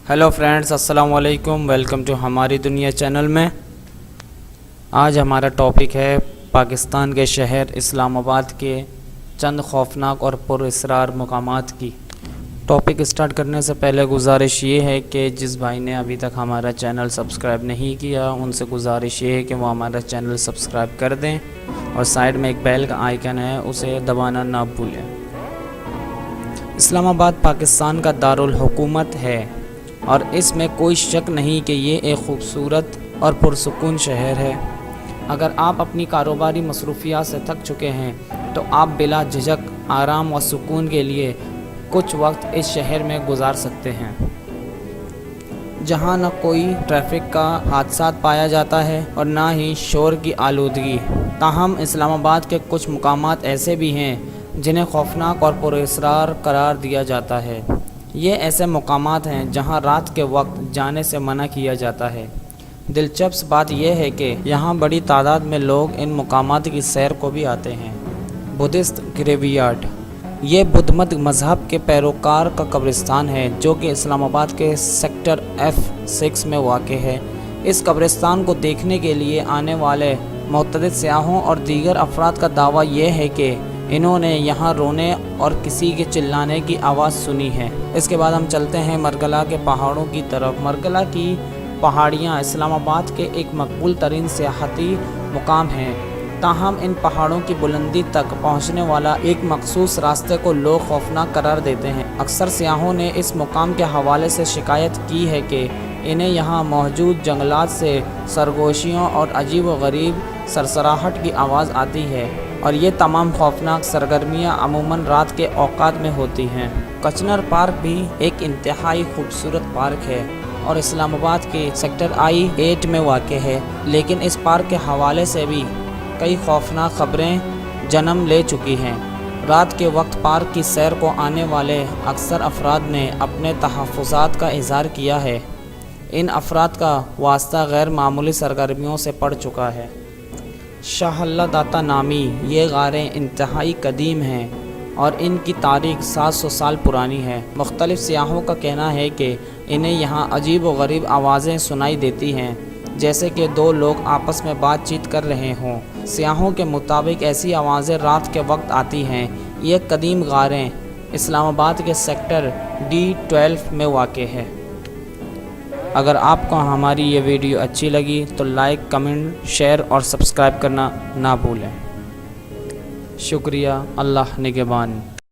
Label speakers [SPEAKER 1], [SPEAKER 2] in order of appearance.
[SPEAKER 1] Hello friends, अस्सलाम वालेकुम। Welcome to हमारी दुनिया चैनल में। आज हमारा टॉपिक है पाकिस्तान के शहर इस्लामाबाद के चंद खौफनाक और पुरअसरार मकामात की। टॉपिक स्टार्ट करने से पहले गुजारिश ये है कि जिस भाई ने अभी तक हमारा चैनल सब्सक्राइब नहीं किया उनसे गुजारिश ये है कि वो हमारा चैनल सब्सक्राइब कर दें और साइड में एक बेल का आइकन है, उसे दबाना ना भूलें। इस्लामाबाद पाकिस्तान का दारुल हुकूमत है और इसमें कोई शक नहीं कि ये एक ख़ूबसूरत और पुरसुकून शहर है। अगर आप अपनी कारोबारी मसरूफियात से थक चुके हैं तो आप बिला झिझक आराम व सुकून के लिए कुछ वक्त इस शहर में गुजार सकते हैं, जहां न कोई ट्रैफिक का हादसा पाया जाता है और ना ही शोर की आलूदगी। ताहम इस्लामाबाद के कुछ मुकामात ऐसे भी हैं जिन्हें खौफनाक और पुरअसरार करार दिया जाता है। ये ऐसे मुकामात हैं जहां रात के वक्त जाने से मना किया जाता है। दिलचस्प बात यह है कि यहाँ बड़ी तादाद में लोग इन मुकामात की सैर को भी आते हैं। बुद्धिस्ट ग्रेवयार्ड, ये बुद्ध मत मज़हब के पैरोकार का कब्रिस्तान है जो कि इस्लामाबाद के सेक्टर F6 में वाक़ है। इस कब्रिस्तान को देखने के लिए आने वाले मुतअद्दिद सियाहों और दीगर अफराद का दावा यह है कि इन्होंने यहाँ रोने और किसी के चिल्लाने की आवाज़ सुनी है। इसके बाद हम चलते हैं मरगला के पहाड़ों की तरफ। मरगला की पहाड़ियाँ इस्लामाबाद के एक मकबूल तरीन सियाहती मुकाम हैं। ताहम इन पहाड़ों की बुलंदी तक पहुँचने वाला एक मखसूस रास्ते को लोग खौफनाक करार देते हैं। अक्सर सियाहों ने इस मुकाम के हवाले से शिकायत की है कि इन्हें यहाँ मौजूद जंगलात से सरगोशियों और अजीब व गरीब सरसराहट की आवाज़ आती है और ये तमाम खौफनाक सरगर्मियाँ अमूमन रात के औकात में होती हैं। कचनर पार्क भी एक इंतहाई खूबसूरत पार्क है और इस्लामाबाद के सेक्टर I-8 में वाक़ है, लेकिन इस पार्क के हवाले से भी कई खौफनाक ख़बरें जन्म ले चुकी हैं। रात के वक्त पार्क की सैर को आने वाले अक्सर अफराद ने अपने तहफ़्फ़ुज़ात का इज़हार किया है। इन अफराद का वास्ता गैर मामूली सरगर्मियों से पड़ चुका है। शाह अल्लाह दाता नामी ये गारें इंतहाई कदीम हैं और इनकी तारीख़ 700 साल पुरानी है। मुख्तलिफ़ सियाहों का कहना है कि इन्हें यहाँ अजीब व गरीब आवाज़ें सुनाई देती हैं, जैसे कि दो लोग आपस में बातचीत कर रहे हों। सियाहों के मुताबिक ऐसी आवाज़ें रात के वक्त आती हैं। ये कदीम गारें इस्लामाबाद के सेक्टर D-12 में वाक़ है। अगर आपको हमारी ये वीडियो अच्छी लगी तो लाइक, कमेंट, शेयर और सब्सक्राइब करना ना भूलें। शुक्रिया। अल्लाह निगहबान।